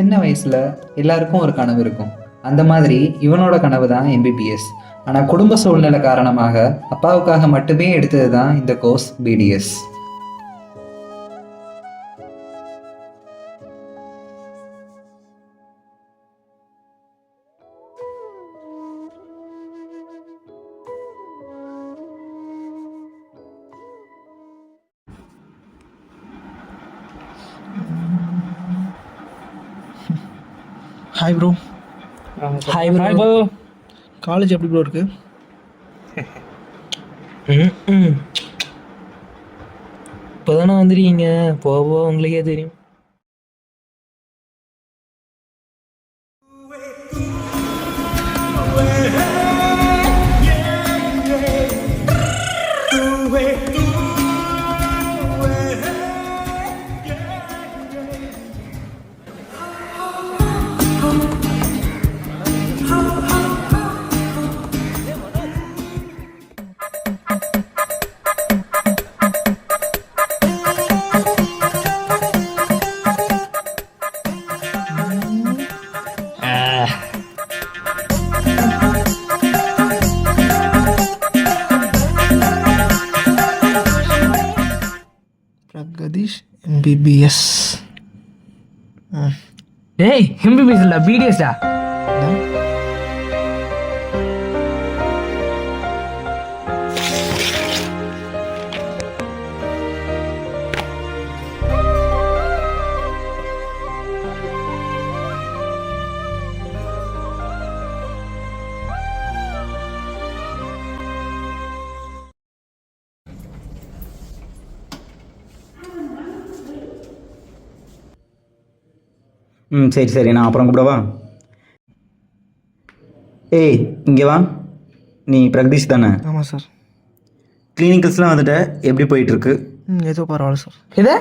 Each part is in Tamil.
சின்ன வயசில் எல்லாருக்கும் ஒரு கனவு இருக்கும். அந்த மாதிரி இவனோட கனவு தான் எம்பிபிஎஸ். ஆனால் குடும்ப சூழ்நிலை காரணமாக அப்பாவுக்காக மட்டுமே எடுத்தது தான் இந்த course BDS. Hi bro. Hi bro. College எப்படி ப்ரோ இருக்கு? இப்போ தானே வந்துருக்கீங்க, போக உங்களுக்கே தெரியும். பிரகதீஷ் எம்பிபிஎஸ். டேய், எம்பிபிஎஸ் இல்ல, பிடிஎஸ்டா. சரி நான் அப்புறம் கூப்பிடவா? ஏய், இங்கே வா. நீ பிரகதீஷ் தானே? ஆமாம் சார். கிளினிக்கல்ஸ்லாம் வந்துட்டு எப்படி போயிட்டுருக்கு? ஏதோ பரவாயில்ல சார். இதே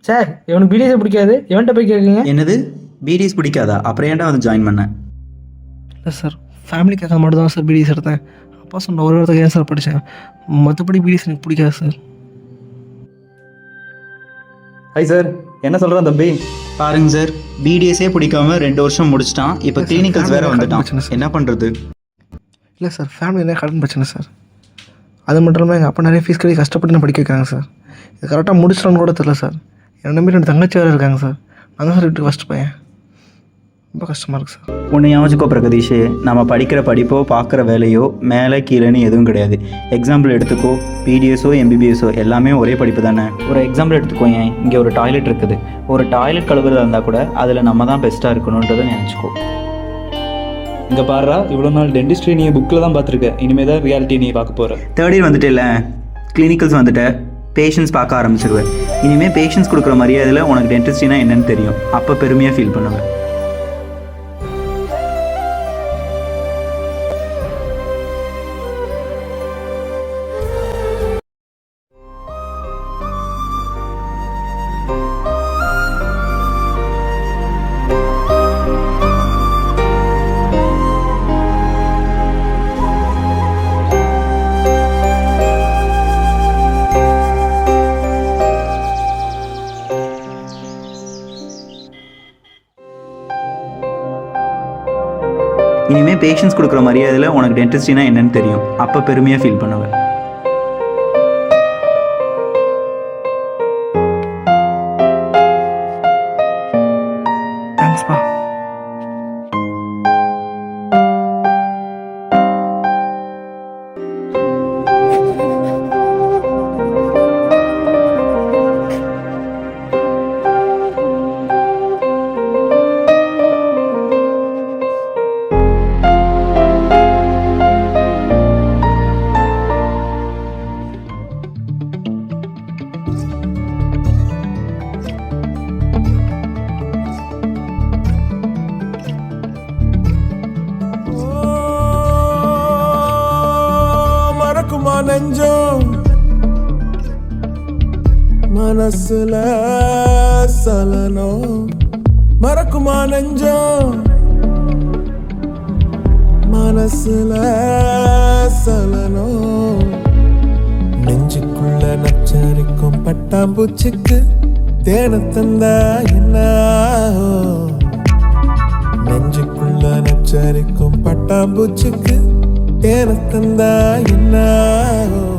சார், இவனுக்கு பிடிஎஸ் பிடிக்காது, இவன்கிட்ட போய் கேட்குங்க. என்னது, பிடிஎஸ் பிடிக்காதா? அப்புறம் ஏன்டா வந்து ஜாயின் பண்ணேன்? இல்லை சார், ஃபேமிலிக்காக மட்டும் தான் சார் பிடிஎஸ் எடுத்தேன். அப்பா சொன்ன ஒரு இடத்துக்கு ஏன் சார் படித்தேன், மற்றபடி பிடிஎஸ் எனக்கு பிடிக்காது சார். ஹாய் சார், என்ன சொல்கிறான் தம்பி? பாருங்க சார், பிடிஎஸ்ஸே பிடிக்காம 2 வருஷம் முடிச்சிட்டான். இப்போ கிளினிக்கல்ஸ் வேறு வந்துட்டான். என்ன பண்ணுறது? இல்லை சார், ஃபேமிலியில் கடன் பிரச்சனை சார். அது மட்டும் இல்லாமல் எங்கள் அப்பா நிறைய ஃபீஸ் கட்டி கஷ்டப்பட்டு நான் படிக்க வைக்கிறாங்க சார். இது கரெக்டாக முடிச்சிடணும்னு கூட தெரியல சார். என்னை நம்பி 2 தங்கச்சி வேறு இருக்காங்க சார். நான் தான் சார் வீட்டுக்கு ஃபஸ்ட்டு பையன். ரொம்ப கஷ்டமாக இருக்குது சார். ஒன்று யோசிச்சுக்கோ பிரகதீஷ், நம்ம படிக்கிற படிப்போ பார்க்குற வேலையோ மேலே கீழேன்னு எதுவும் கிடையாது. எக்ஸாம்பிள் எடுத்துக்கோ, பிடிஎஸோ எம்பிபிஎஸோ எல்லாமே ஒரே படிப்பு தானே. ஒரு எக்ஸாம்பிள் எடுத்துக்கோ, ஏன் இங்கே ஒரு டாய்லெட் இருக்குது. ஒரு டாய்லெட் கழுவுறதா இருந்தால் கூட அதில் நம்ம தான் பெஸ்ட்டாக இருக்கணுன்றதை நினச்சிக்கோ. இங்கே பாடுறா, இவ்வளோ நாள் டென்டிஸ்ட்ரி நீ புக்கில் தான் பார்த்துருக்க, இனிமேல் தான் ரியாலிட்டி நீ பார்க்க போகிற. 3rd இயர் வந்துட்டு இல்லை, கிளினிக்கல்ஸ் வந்துட்டு பேஷண்ட்ஸ் பார்க்க ஆரம்பிச்சிடுவேன். இனிமேல் பேஷண்ட்ஸ் கொடுக்குற மரியாதையில் உனக்கு டென்டிஸ்ட்ரினா என்னன்னு தெரியும். அப்போ பெருமையாக ஃபீல் பண்ணுவேன். இனிமேல் பேஷண்ட்ஸ் கொடுக்குற மரியாதையில் உனக்கு டென்டிஸ்ட்ரினா என்னன்னு தெரியும். அப்போ பெருமையாக ஃபீல் பண்ணுவேன். தேங்க்ஸ்ப்பா. நெஞ்சம் மனசுல சலனம் மறக்குமா நெஞ்சம் மனசுல சலனம் நெஞ்சுக்குள்ள நச்சரிக்கும் பட்டாம்பூச்சிக்கு தேன தந்தா என்ன நச்சரிக்கும் பட்டாம்பூச்சிக்கு தேன தந்தா என்ன ஆகும்?